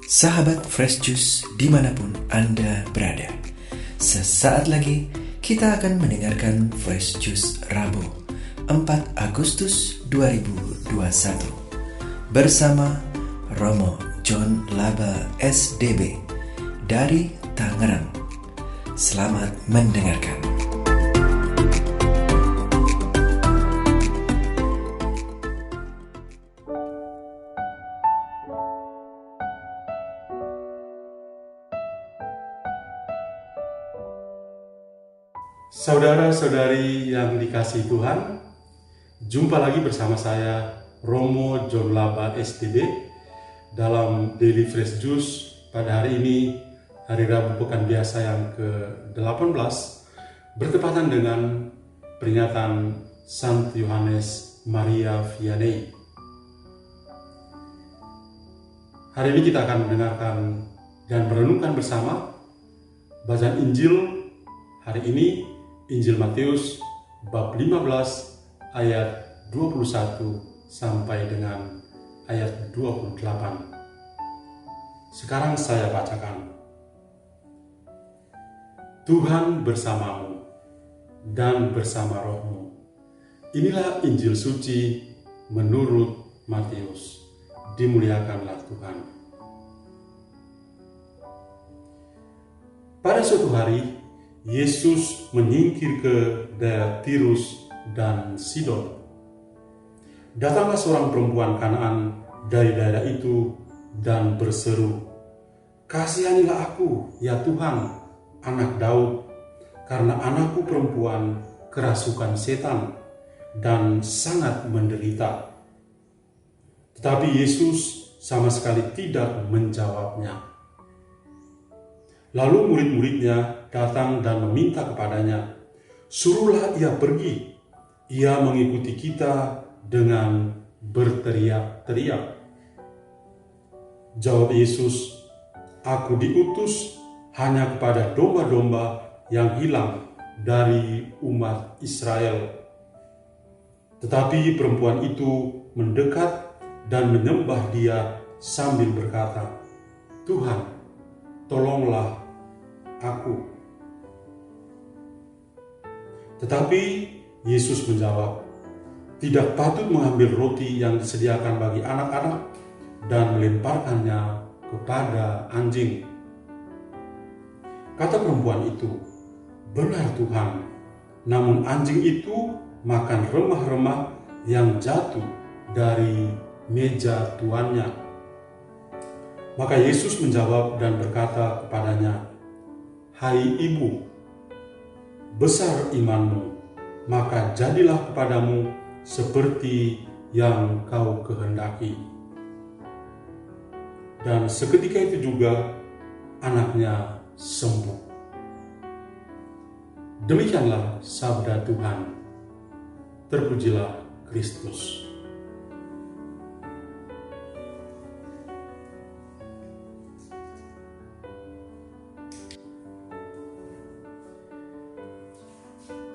Sahabat Fresh Juice dimanapun Anda berada, sesaat lagi kita akan mendengarkan Fresh Juice Rabu 4 Agustus 2021 bersama Romo John Laba SDB dari Tangerang. Selamat mendengarkan. Saudara-saudari yang dikasihi Tuhan, jumpa lagi bersama saya Romo John Laba SDB dalam Daily Fresh Juice pada hari ini, hari Rabu Pekan Biasa yang ke-18, bertepatan dengan peringatan Santo Yohanes Maria Vianney. Hari ini kita akan mendengarkan dan merenungkan bersama bacaan Injil hari ini, Injil Matius bab 15 ayat 21 sampai dengan ayat 28. Sekarang saya bacakan. Tuhan bersamamu dan bersama rohmu. Inilah Injil suci menurut Matius. Dimuliakanlah Tuhan. Pada suatu hari, Yesus menyingkir ke daerah Tirus dan Sidon. Datanglah seorang perempuan Kanaan dari daerah itu dan berseru, "Kasihanilah aku, ya Tuhan, anak Daud, karena anakku perempuan kerasukan setan dan sangat menderita." Tetapi Yesus sama sekali tidak menjawabnya. Lalu murid-muridnya datang dan meminta kepadanya, "Suruhlah ia pergi, ia mengikuti kita dengan berteriak-teriak." Jawab Yesus, "Aku diutus hanya kepada domba-domba yang hilang dari umat Israel." Tetapi perempuan itu mendekat dan menyembah dia sambil berkata, "Tuhan, tolonglah aku." Tetapi Yesus menjawab, "Tidak patut mengambil roti yang disediakan bagi anak-anak dan melemparkannya kepada anjing." Kata perempuan itu, "Benar Tuhan, namun anjing itu makan remah-remah yang jatuh dari meja tuannya." Maka Yesus menjawab dan berkata kepadanya, "Hai ibu, besar imanmu, maka jadilah kepadamu seperti yang kau kehendaki." Dan seketika itu juga anaknya sembuh. Demikianlah sabda Tuhan. Terpujilah Kristus.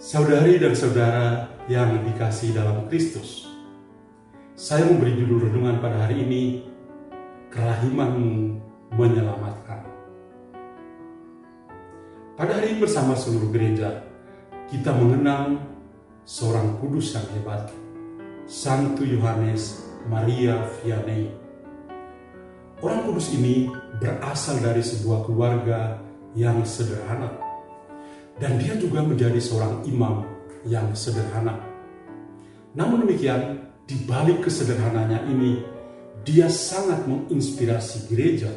Saudari dan saudara yang dikasihi dalam Kristus, saya memberi judul renungan pada hari ini, "Kerahimanmu menyelamatkan." Pada hari ini bersama seluruh gereja, kita mengenang seorang kudus yang hebat, Santo Yohanes Maria Vianney. Orang kudus ini berasal dari sebuah keluarga yang sederhana, dan dia juga menjadi seorang imam yang sederhana. Namun demikian, di balik kesederhananya ini, dia sangat menginspirasi gereja,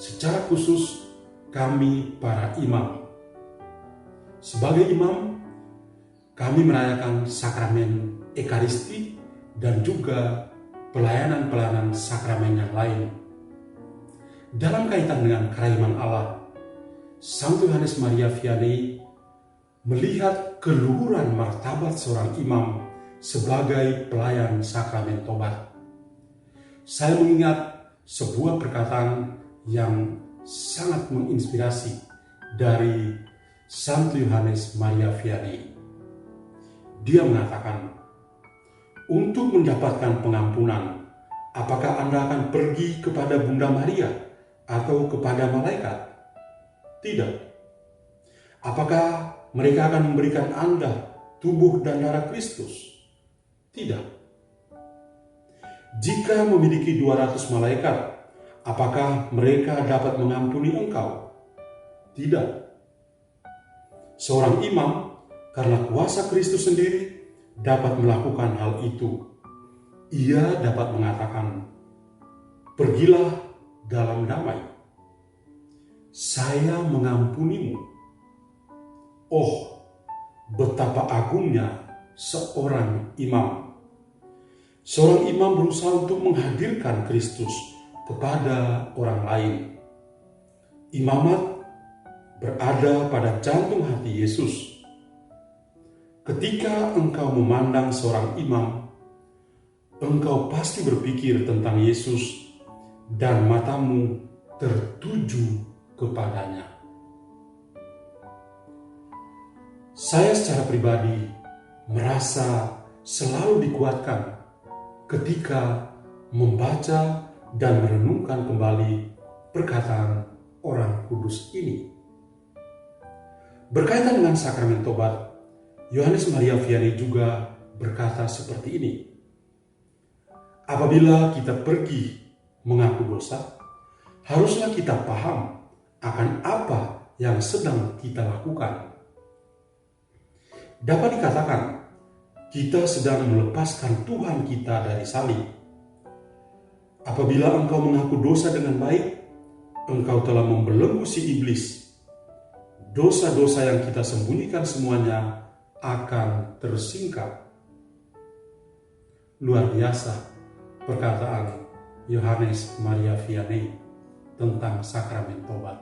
secara khusus kami para imam. Sebagai imam, kami merayakan sakramen Ekaristi dan juga pelayanan-pelayanan sakramen yang lain. Dalam kaitan dengan kerahiman Allah, Santo Yohanes Maria Vianney melihat keluhuran martabat seorang imam sebagai pelayan sakramen tobat. Saya mengingat sebuah perkataan yang sangat menginspirasi dari Santo Yohanes Maria Vianney. Dia mengatakan, "Untuk mendapatkan pengampunan, apakah Anda akan pergi kepada Bunda Maria atau kepada malaikat? Tidak. Apakah mereka akan memberikan Anda tubuh dan darah Kristus? Tidak. Jika memiliki 200 malaikat, apakah mereka dapat mengampuni engkau? Tidak. Seorang imam, karena kuasa Kristus sendiri, dapat melakukan hal itu. Ia dapat mengatakan, "Pergilah dalam damai. Saya mengampunimu." Oh, betapa agungnya seorang imam. Seorang imam berusaha untuk menghadirkan Kristus kepada orang lain. Imamat berada pada jantung hati Yesus. Ketika engkau memandang seorang imam, engkau pasti berpikir tentang Yesus dan matamu tertuju kepadanya. Saya secara pribadi merasa selalu dikuatkan ketika membaca dan merenungkan kembali perkataan orang kudus ini. Berkaitan dengan sakramen tobat, Yohanes Maria Vianney juga berkata seperti ini. Apabila kita pergi mengaku dosa, haruslah kita paham akan apa yang sedang kita lakukan. Dapat dikatakan, kita sedang melepaskan Tuhan kita dari salib. Apabila engkau mengaku dosa dengan baik, engkau telah membelenggu si iblis. Dosa-dosa yang kita sembunyikan semuanya akan tersingkap. Luar biasa perkataan Yohanes Maria Vianney tentang sakramen tobat.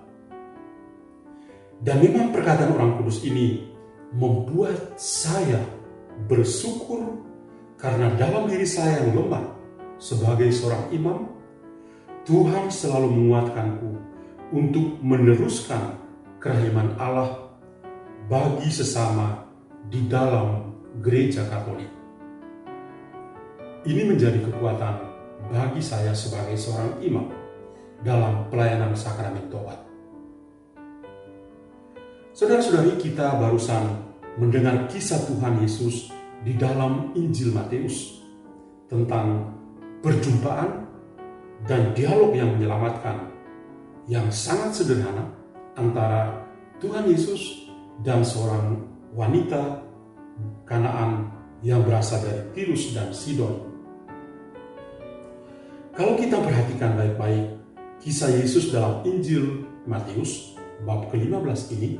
Dan memang perkataan orang kudus ini membuat saya bersyukur karena dalam diri saya yang lemah sebagai seorang imam, Tuhan selalu menguatkanku untuk meneruskan kerahiman Allah bagi sesama di dalam gereja Katolik. Ini menjadi kekuatan bagi saya sebagai seorang imam dalam pelayanan sakramen tobat. Saudara-saudari, kita barusan mendengar kisah Tuhan Yesus di dalam Injil Matius tentang perjumpaan dan dialog yang menyelamatkan yang sangat sederhana antara Tuhan Yesus dan seorang wanita Kanaan yang berasal dari Tirus dan Sidon. Kalau kita perhatikan baik-baik kisah Yesus dalam Injil Matius bab ke-15 ini,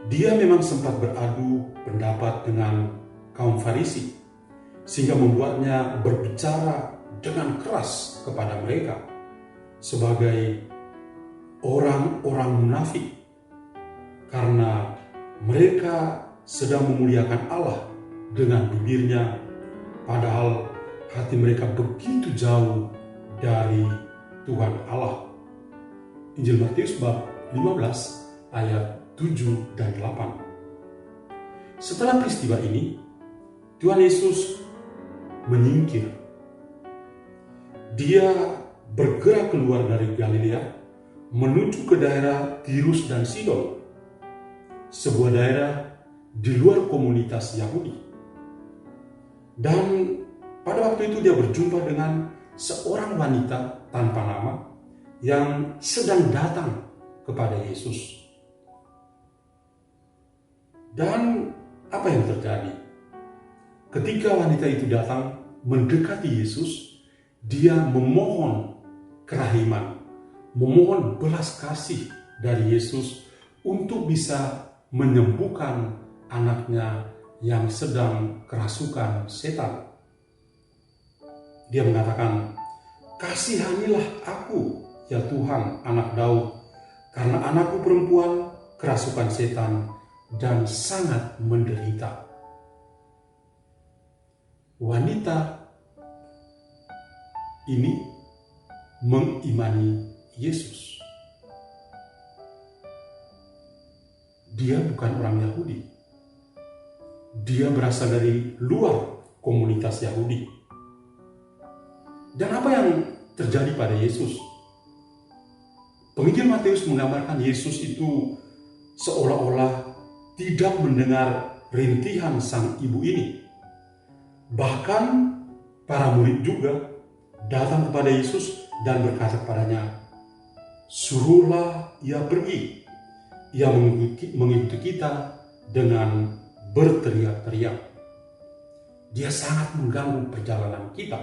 dia memang sempat beradu pendapat dengan kaum Farisi, sehingga membuatnya berbicara dengan keras kepada mereka sebagai orang-orang munafik, karena mereka sedang memuliakan Allah dengan bibirnya, padahal hati mereka begitu jauh dari Tuhan Allah. Injil Matius bab 15 ayat 7 dan 8. Setelah peristiwa ini, Tuhan Yesus menyingkir. Dia bergerak keluar dari Galilea menuju ke daerah Tirus dan Sidon, sebuah daerah di luar komunitas Yahudi. Dan pada waktu itu dia berjumpa dengan seorang wanita tanpa nama yang sedang datang kepada Yesus. Dan apa yang terjadi? Ketika wanita itu datang mendekati Yesus, dia memohon kerahiman, memohon belas kasih dari Yesus untuk bisa menyembuhkan anaknya yang sedang kerasukan setan. Dia mengatakan, "Kasihanilah aku, ya Tuhan, anak Daud, karena anakku perempuan kerasukan setan dan sangat menderita." Wanita ini mengimani Yesus. Dia bukan orang Yahudi. Dia berasal dari luar komunitas Yahudi. Dan apa yang terjadi pada Yesus? Penginjil Matius menggambarkan Yesus itu seolah-olah tidak mendengar rintihan sang ibu ini. Bahkan para murid juga datang kepada Yesus dan berkata kepadanya, "Suruhlah ia pergi." Ia mengikuti kita dengan berteriak-teriak. Dia sangat mengganggu perjalanan kita.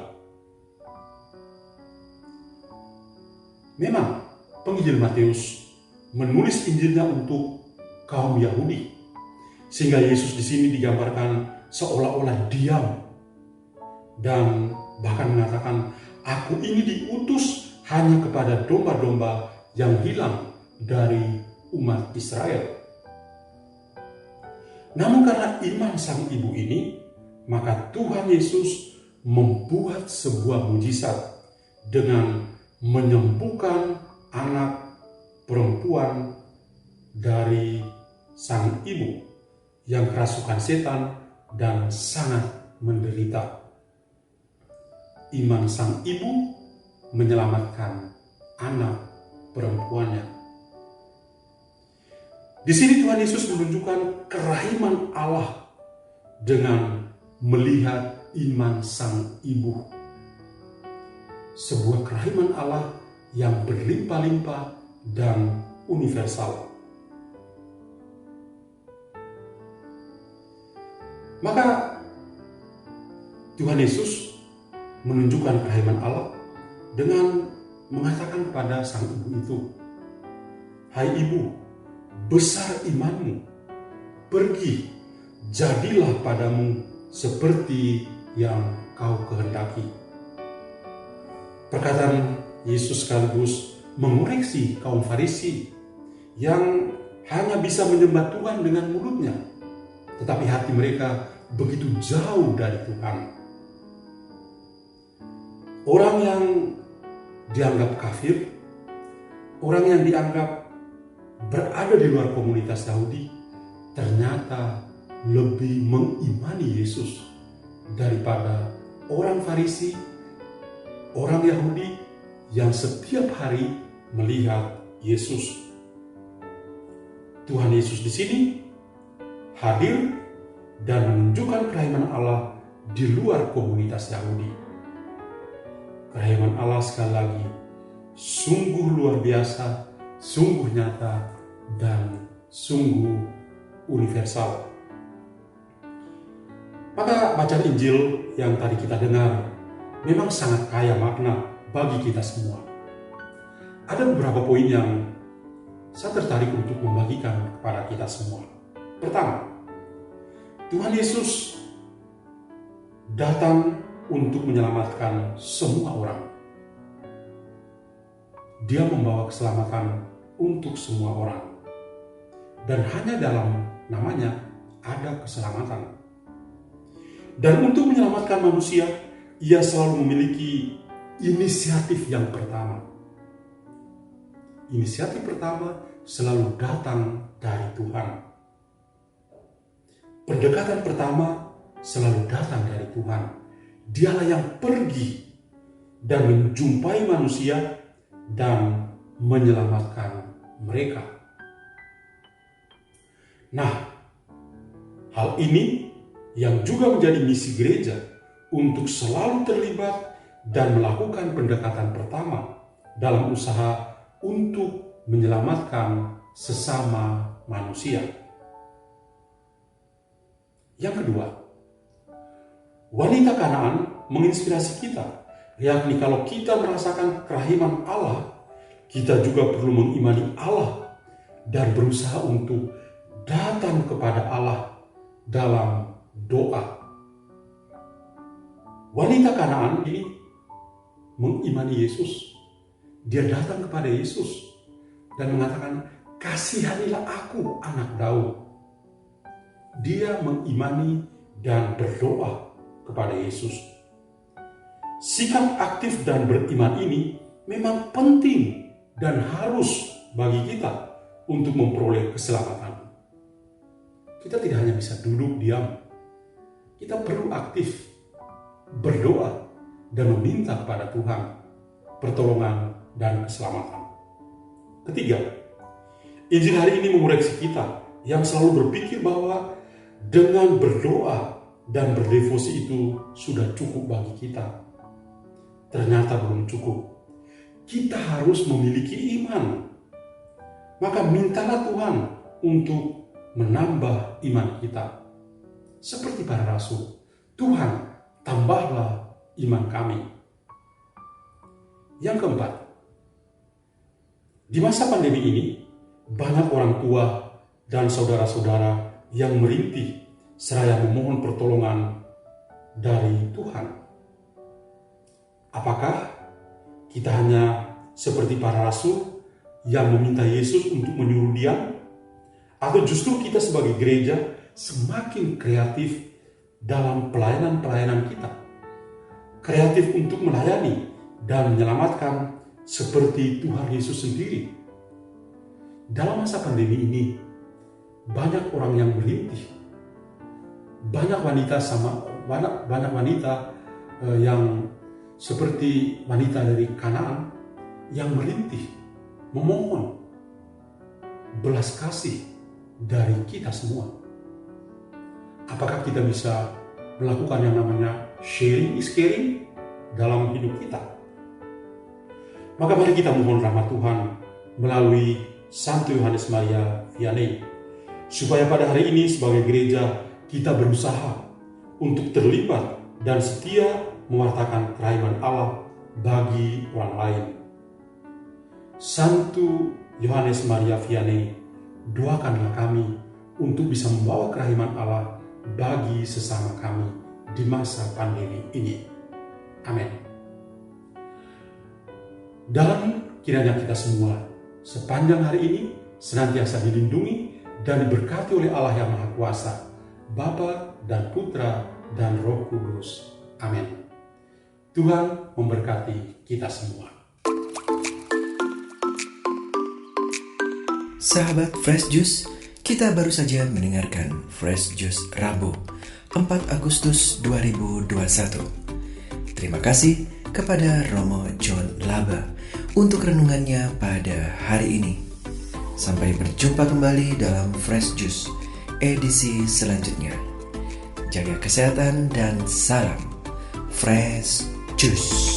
Memang penginjil Matius menulis Injilnya untuk kaum Yahudi, sehingga Yesus di sini digambarkan seolah-olah diam dan bahkan mengatakan, "Aku ini diutus hanya kepada domba-domba yang hilang dari umat Israel." Namun karena iman sang ibu ini, maka Tuhan Yesus membuat sebuah mujizat dengan menyembuhkan anak perempuan dari sang ibu yang kerasukan setan dan sangat menderita. Iman sang ibu menyelamatkan anak perempuannya. Di sini Tuhan Yesus menunjukkan kerahiman Allah dengan melihat iman sang ibu. Sebuah kerahiman Allah yang berlimpah-limpah dan universal. Maka Tuhan Yesus menunjukkan kerahiman Allah dengan mengatakan kepada sang ibu itu, "Hai ibu, besar imanmu, pergi, jadilah padamu seperti yang kau kehendaki." Perkataan Yesus sekaligus mengoreksi kaum Farisi yang hanya bisa menyembah Tuhan dengan mulutnya, tetapi hati mereka begitu jauh dari Tuhan. Orang yang dianggap kafir, orang yang dianggap berada di luar komunitas Yahudi, ternyata lebih mengimani Yesus daripada orang Farisi, orang Yahudi yang setiap hari melihat Yesus. Tuhan Yesus di sini hadir dan menunjukkan kerahiman Allah di luar komunitas Yahudi. Kerahiman Allah sekali lagi sungguh luar biasa, sungguh nyata, dan sungguh universal. Maka bacaan Injil yang tadi kita dengar memang sangat kaya makna bagi kita semua. Ada beberapa poin yang saya tertarik untuk membagikan kepada kita semua. Pertama, Tuhan Yesus datang untuk menyelamatkan semua orang. Dia membawa keselamatan untuk semua orang. Dan hanya dalam namanya ada keselamatan. Dan untuk menyelamatkan manusia, ia selalu memiliki inisiatif yang pertama. Inisiatif pertama selalu datang dari Tuhan. Pendekatan pertama selalu datang dari Tuhan. Dialah yang pergi dan menjumpai manusia dan menyelamatkan mereka. Nah, hal ini yang juga menjadi misi gereja untuk selalu terlibat dan melakukan pendekatan pertama dalam usaha untuk menyelamatkan sesama manusia. Yang kedua, wanita Kanaan menginspirasi kita, yakni kalau kita merasakan kerahiman Allah, kita juga perlu mengimani Allah dan berusaha untuk datang kepada Allah dalam doa. Wanita Kanaan ini mengimani Yesus. Dia datang kepada Yesus dan mengatakan, "Kasihanilah aku, anak Daud." Dia mengimani dan berdoa kepada Yesus. Sikap aktif dan beriman ini memang penting dan harus bagi kita untuk memperoleh keselamatan. Kita tidak hanya bisa duduk diam. Kita perlu aktif, berdoa, dan meminta kepada Tuhan pertolongan dan keselamatan. Ketiga, Injil hari ini mengoreksi kita yang selalu berpikir bahwa dengan berdoa dan berdevosi itu sudah cukup bagi kita. Ternyata belum cukup. Kita harus memiliki iman. Maka mintalah Tuhan untuk menambah iman kita. Seperti para rasul, Tuhan tambahlah iman kami. Yang keempat, di masa pandemi ini, banyak orang tua dan saudara-saudara yang merintih seraya memohon pertolongan dari Tuhan. Apakah kita hanya seperti para rasul yang meminta Yesus untuk menyuruh diam? Atau justru kita sebagai gereja semakin kreatif dalam pelayanan-pelayanan kita? Kreatif untuk melayani dan menyelamatkan seperti Tuhan Yesus sendiri. Dalam masa pandemi ini, banyak orang yang merintih. Banyak wanita yang seperti wanita dari Kanaan yang merintih, memohon belas kasih dari kita semua. Apakah kita bisa melakukan yang namanya sharing is caring dalam hidup kita? Maka mari kita mohon rahmat Tuhan melalui Santo Yohanes Maria Vianney, supaya pada hari ini sebagai gereja kita berusaha untuk terlibat dan setia mewartakan kerajaan Allah bagi orang lain. Santo Yohanes Maria Vianney, doakanlah kami untuk bisa membawa kerajaan Allah bagi sesama kami di masa pandemi ini. Amin. Dan kiranya kita semua sepanjang hari ini senantiasa dilindungi dan diberkati oleh Allah yang Maha Kuasa, Bapa dan Putra dan Roh Kudus. Amin. Tuhan memberkati kita semua. Sahabat Fresh Juice, kita baru saja mendengarkan Fresh Juice Rabu 4 Agustus 2021. Terima kasih kepada Romo John Laba untuk renungannya pada hari ini. Sampai berjumpa kembali dalam Fresh Juice edisi selanjutnya. Jaga kesehatan dan salam Fresh Juice.